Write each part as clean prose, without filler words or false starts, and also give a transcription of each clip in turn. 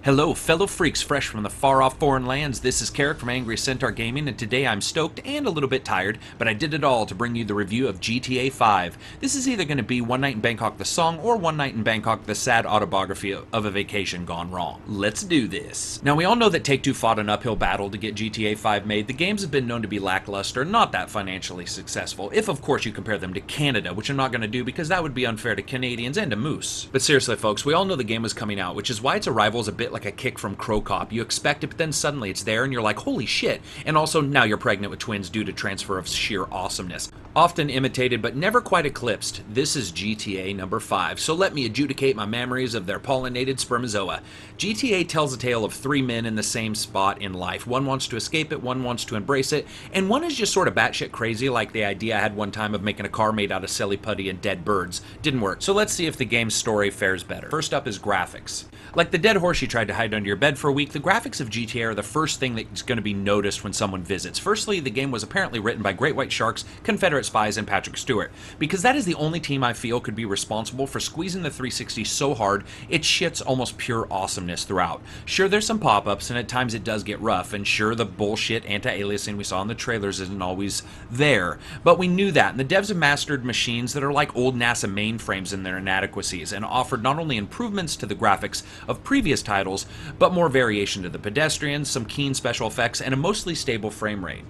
Hello, fellow freaks fresh from the far-off foreign lands. This is Karak from AngryCentaurGaming, and today I'm stoked and a little bit tired, but I did it all to bring you the review of GTA 5. This is either going to be One Night in Bangkok the song or One Night in Bangkok the sad autobiography of a vacation gone wrong. Let's do this. Now, we all know that Take-Two fought an uphill battle to get GTA 5 made. The games have been known to be lackluster, not that financially successful, if of course you compare them to Canada, which I'm not going to do because that would be unfair to Canadians and to Moose. But seriously, folks, we all know the game was coming out, which is why its arrival is a bit like a kick from Crow Cop. You expect it, but then suddenly it's there and you're like, holy shit. And also, now you're pregnant with twins due to transfer of sheer awesomeness. Often imitated, but never quite eclipsed. This is GTA number 5, so let me adjudicate my memories of their pollinated spermazoa. GTA tells a tale of three men in the same spot in life. One wants to escape it, one wants to embrace it, and one is just sort of batshit crazy, like the idea I had one time of making a car made out of silly putty and dead birds. Didn't work. So let's see if the game's story fares better. First up is graphics. Like the dead horse you tried to hide under your bed for a week, the graphics of GTA are the first thing that's going to be noticed when someone visits. Firstly, the game was apparently written by Great White Sharks, Confederate Spies, and Patrick Stewart, because that is the only team I feel could be responsible for squeezing the 360 so hard it shits almost pure awesomeness throughout. Sure, there's some pop-ups, and at times it does get rough, and sure, the bullshit anti-aliasing we saw in the trailers isn't always there, but we knew that, and the devs have mastered machines that are like old NASA mainframes in their inadequacies, and offered not only improvements to the graphics of previous titles, but more variation to the pedestrians, some keen special effects, and a mostly stable frame rate.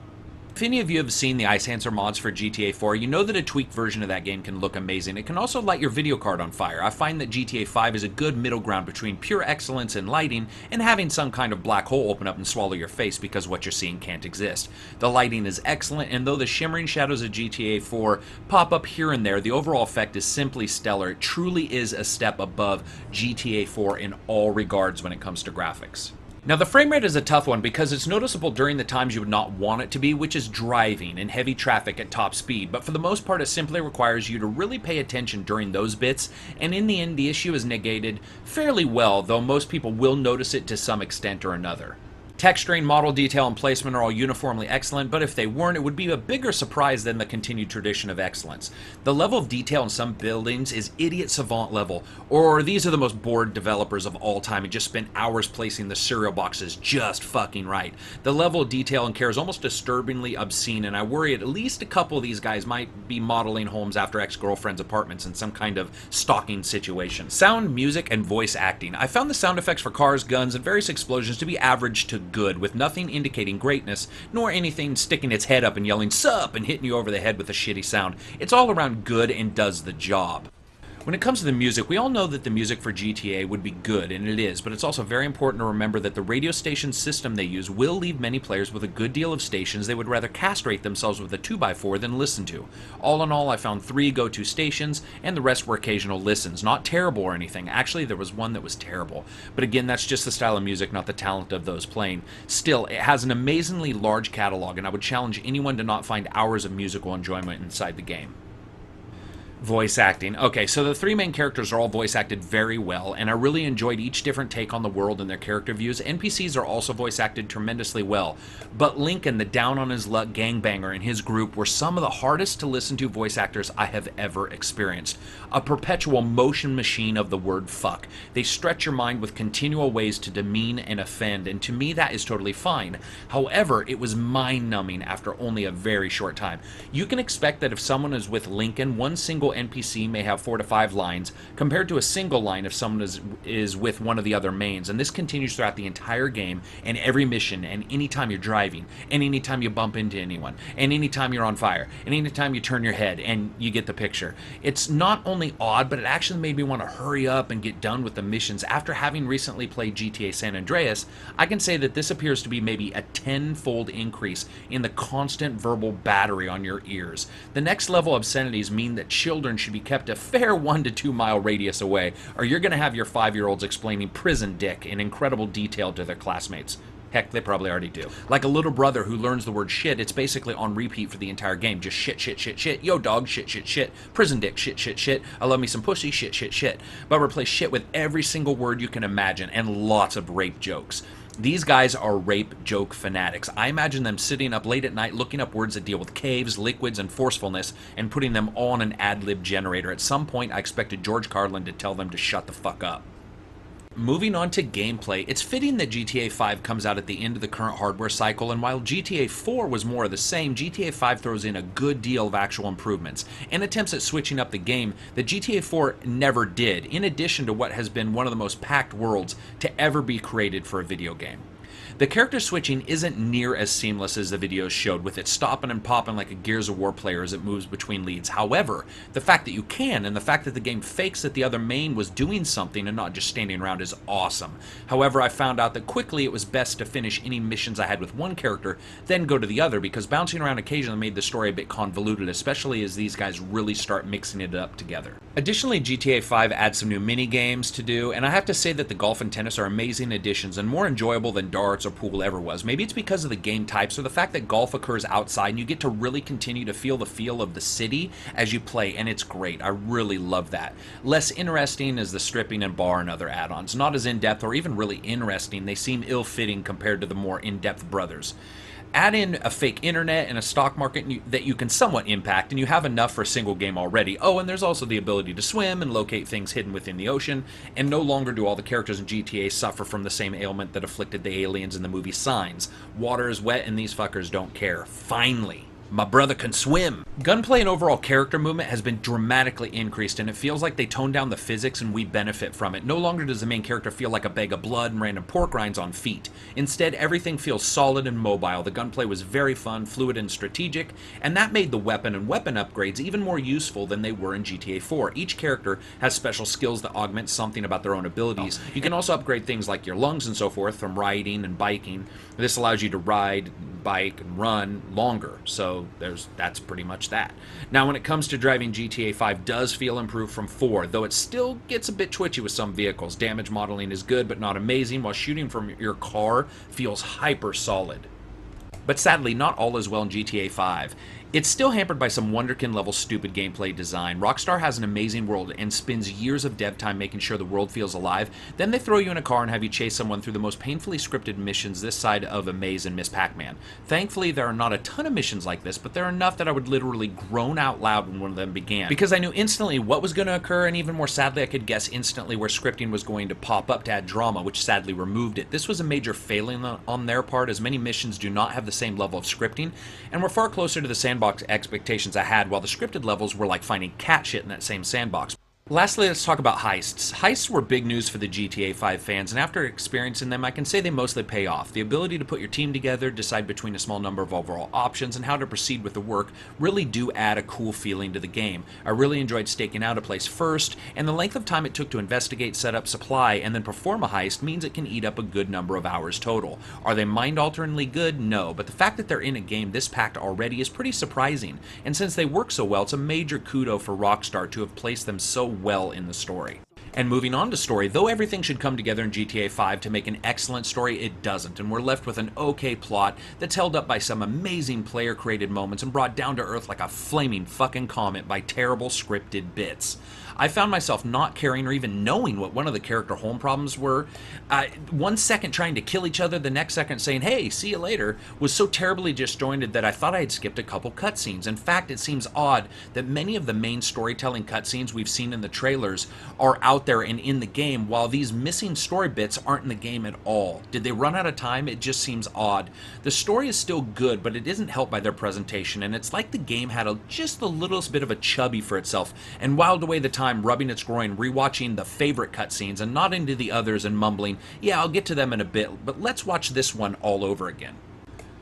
If any of you have seen the Ice Hancer mods for GTA 4, you know that a tweaked version of that game can look amazing. It can also light your video card on fire. I find that GTA 5 is a good middle ground between pure excellence in lighting and having some kind of black hole open up and swallow your face because what you're seeing can't exist. The lighting is excellent, and though the shimmering shadows of GTA 4 pop up here and there, the overall effect is simply stellar. It truly is a step above GTA 4 in all regards when it comes to graphics. Now, the frame rate is a tough one because it's noticeable during the times you would not want it to be, which is driving and heavy traffic at top speed, but for the most part it simply requires you to really pay attention during those bits, and in the end the issue is negated fairly well, though most people will notice it to some extent or another. Texturing, model detail, and placement are all uniformly excellent, but if they weren't, it would be a bigger surprise than the continued tradition of excellence. The level of detail in some buildings is idiot savant level, or these are the most bored developers of all time and just spent hours placing the cereal boxes just fucking right. The level of detail and care is almost disturbingly obscene, and I worry at least a couple of these guys might be modeling homes after ex-girlfriends' apartments in some kind of stalking situation. Sound, music, and voice acting. I found the sound effects for cars, guns, and various explosions to be average to good, with nothing indicating greatness, nor anything sticking its head up and yelling "sup" and hitting you over the head with a shitty sound. It's all around good and does the job. When it comes to the music, we all know that the music for GTA would be good, and it is, but it's also very important to remember that the radio station system they use will leave many players with a good deal of stations they would rather castrate themselves with a 2x4 than listen to. All in all, I found 3 go-to stations, and the rest were occasional listens. Not terrible or anything. Actually, there was one that was terrible. But again, that's just the style of music, not the talent of those playing. Still, it has an amazingly large catalog, and I would challenge anyone to not find hours of musical enjoyment inside the game. Voice acting. Okay, so the 3 main characters are all voice acted very well, and I really enjoyed each different take on the world and their character views. NPCs are also voice acted tremendously well, but Lincoln, the down-on-his-luck gangbanger, and his group were some of the hardest to listen to voice actors I have ever experienced. A perpetual motion machine of the word fuck. They stretch your mind with continual ways to demean and offend, and to me that is totally fine. However, it was mind-numbing after only a very short time. You can expect that if someone is with Lincoln, one single NPC may have 4 to 5 lines, compared to a single line if someone is with one of the other mains, and this continues throughout the entire game, and every mission, and anytime you're driving, and anytime you bump into anyone, and anytime you're on fire, and anytime you turn your head, and you get the picture. It's not only odd, but it actually made me want to hurry up and get done with the missions. After having recently played GTA San Andreas, I can say that this appears to be maybe a 10-fold increase in the constant verbal battery on your ears. The next level obscenities mean that children should be kept a fair 1 to 2 mile radius away, or you're going to have your 5-year-olds explaining prison dick in incredible detail to their classmates. Heck, they probably already do. Like a little brother who learns the word shit, it's basically on repeat for the entire game. Just shit, shit, shit, shit. Yo, dog, shit, shit, shit. Prison dick, shit, shit, shit. I love me some pussy, shit, shit, shit. But replace shit with every single word you can imagine, and lots of rape jokes. These guys are rape joke fanatics. I imagine them sitting up late at night looking up words that deal with caves, liquids, and forcefulness and putting them all on an ad-lib generator. At some point, I expected George Carlin to tell them to shut the fuck up. Moving on to gameplay, it's fitting that GTA 5 comes out at the end of the current hardware cycle, and while GTA 4 was more of the same, GTA 5 throws in a good deal of actual improvements and attempts at switching up the game that GTA 4 never did, in addition to what has been one of the most packed worlds to ever be created for a video game. The character switching isn't near as seamless as the videos showed, with it stopping and popping like a Gears of War player as it moves between leads. However, the fact that you can, and the fact that the game fakes that the other main was doing something and not just standing around, is awesome. However, I found out that quickly it was best to finish any missions I had with one character, then go to the other, because bouncing around occasionally made the story a bit convoluted, especially as these guys really start mixing it up together. Additionally, GTA 5 adds some new mini games to do, and I have to say that the golf and tennis are amazing additions and more enjoyable than darts or pool ever was. Maybe it's because of the game types or the fact that golf occurs outside and you get to really continue to feel the feel of the city as you play, and it's great. I really love that. Less interesting is the stripping and bar and other add-ons. Not as in-depth or even really interesting. They seem ill-fitting compared to the more in-depth brothers. Add in a fake internet and a stock market that you can somewhat impact, and you have enough for a single game already. Oh, and there's also the ability to swim and locate things hidden within the ocean, and no longer do all the characters in GTA suffer from the same ailment that afflicted the aliens in the movie Signs. Water is wet and these fuckers don't care. Finally. My brother can swim. Gunplay and overall character movement has been dramatically increased, and it feels like they toned down the physics and we benefit from it. No longer does the main character feel like a bag of blood and random pork rinds on feet. Instead, everything feels solid and mobile. The gunplay was very fun, fluid, and strategic, and that made the weapon and weapon upgrades even more useful than they were in GTA 4. Each character has special skills that augment something about their own abilities. You can also upgrade things like your lungs and so forth from riding and biking. This allows you to ride, bike, and run longer, so that's pretty much that. Now, when it comes to driving, GTA 5 does feel improved from 4, though it still gets a bit twitchy with some vehicles. Damage modeling is good but not amazing, while shooting from your car feels hyper solid. But sadly, not all is well in GTA 5. It's still hampered by some Wonderkin-level stupid gameplay design. Rockstar has an amazing world and spends years of dev time making sure the world feels alive. Then they throw you in a car and have you chase someone through the most painfully scripted missions this side of a maze in Miss Pac-Man. Thankfully, there are not a ton of missions like this, but there are enough that I would literally groan out loud when one of them began, because I knew instantly what was going to occur, and even more sadly, I could guess instantly where scripting was going to pop up to add drama, which sadly removed it. This was a major failing on their part, as many missions do not have the same level of scripting, and were far closer to the sandbox expectations I had, while the scripted levels were like finding cat shit in that same sandbox. Lastly, let's talk about heists. Heists were big news for the GTA 5 fans, and after experiencing them, I can say they mostly pay off. The ability to put your team together, decide between a small number of overall options, and how to proceed with the work really do add a cool feeling to the game. I really enjoyed staking out a place first, and the length of time it took to investigate, set up, supply, and then perform a heist means it can eat up a good number of hours total. Are they mind-alteringly good? No, but the fact that they're in a game this packed already is pretty surprising, and since they work so well, it's a major kudo for Rockstar to have placed them so well in the story. And moving on to story, though everything should come together in GTA 5 to make an excellent story, it doesn't, and we're left with an okay plot that's held up by some amazing player-created moments and brought down to earth like a flaming fucking comet by terrible scripted bits. I found myself not caring or even knowing what one of the character home problems were. 1 second trying to kill each other, the next second saying, hey, see you later, was so terribly disjointed that I thought I had skipped a couple cutscenes. In fact, it seems odd that many of the main storytelling cutscenes we've seen in the trailers are out there and in the game, while these missing story bits aren't in the game at all. Did they run out of time? It just seems odd. The story is still good, but it isn't helped by their presentation, and it's like the game had just the littlest bit of a chubby for itself and whiled away the time rubbing its groin, rewatching the favorite cutscenes and nodding to the others and mumbling, yeah, I'll get to them in a bit, but let's watch this one all over again.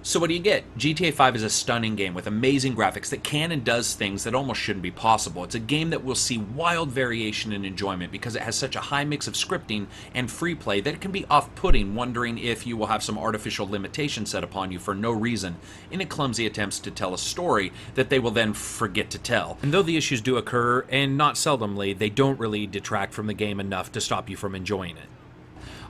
So what do you get? GTA 5 is a stunning game with amazing graphics that can and does things that almost shouldn't be possible. It's a game that will see wild variation in enjoyment because it has such a high mix of scripting and free play that it can be off-putting, wondering if you will have some artificial limitation set upon you for no reason in a clumsy attempts to tell a story that they will then forget to tell. And though the issues do occur, and not seldomly, they don't really detract from the game enough to stop you from enjoying it.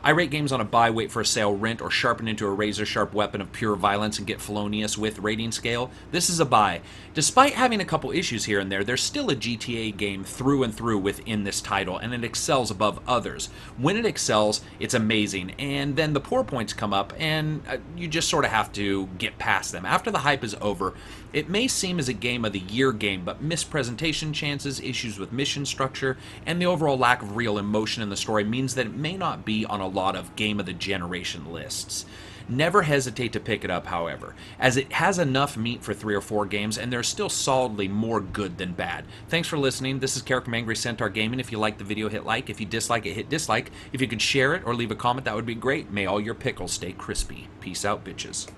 I rate games on a buy, wait for a sale, rent, or sharpen into a razor-sharp weapon of pure violence and get felonious with rating scale. This is a buy. Despite having a couple issues here and there, there's still a GTA game through and through within this title, and it excels above others. When it excels, it's amazing, and then the poor points come up, and you just sort of have to get past them. After the hype is over, It may seem as a Game of the Year game, but missed presentation chances, issues with mission structure, and the overall lack of real emotion in the story means that it may not be on a lot of Game of the Generation lists. Never hesitate to pick it up, however, as it has enough meat for 3 or 4 games, and there's still solidly more good than bad. Thanks for listening. This is Karak from AngryCentaurGaming. If you like the video, hit like. If you dislike it, hit dislike. If you could share it or leave a comment, that would be great. May all your pickles stay crispy. Peace out, bitches.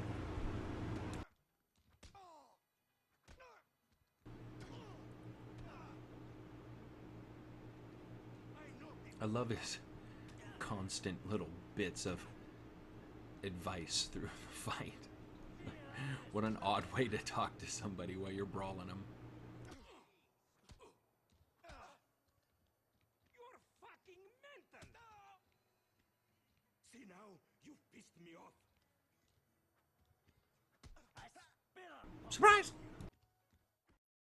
I love his constant little bits of advice through the fight. What an odd way to talk to somebody while you're brawling them. You're fucking mental! See now, you've pissed me off. Surprise!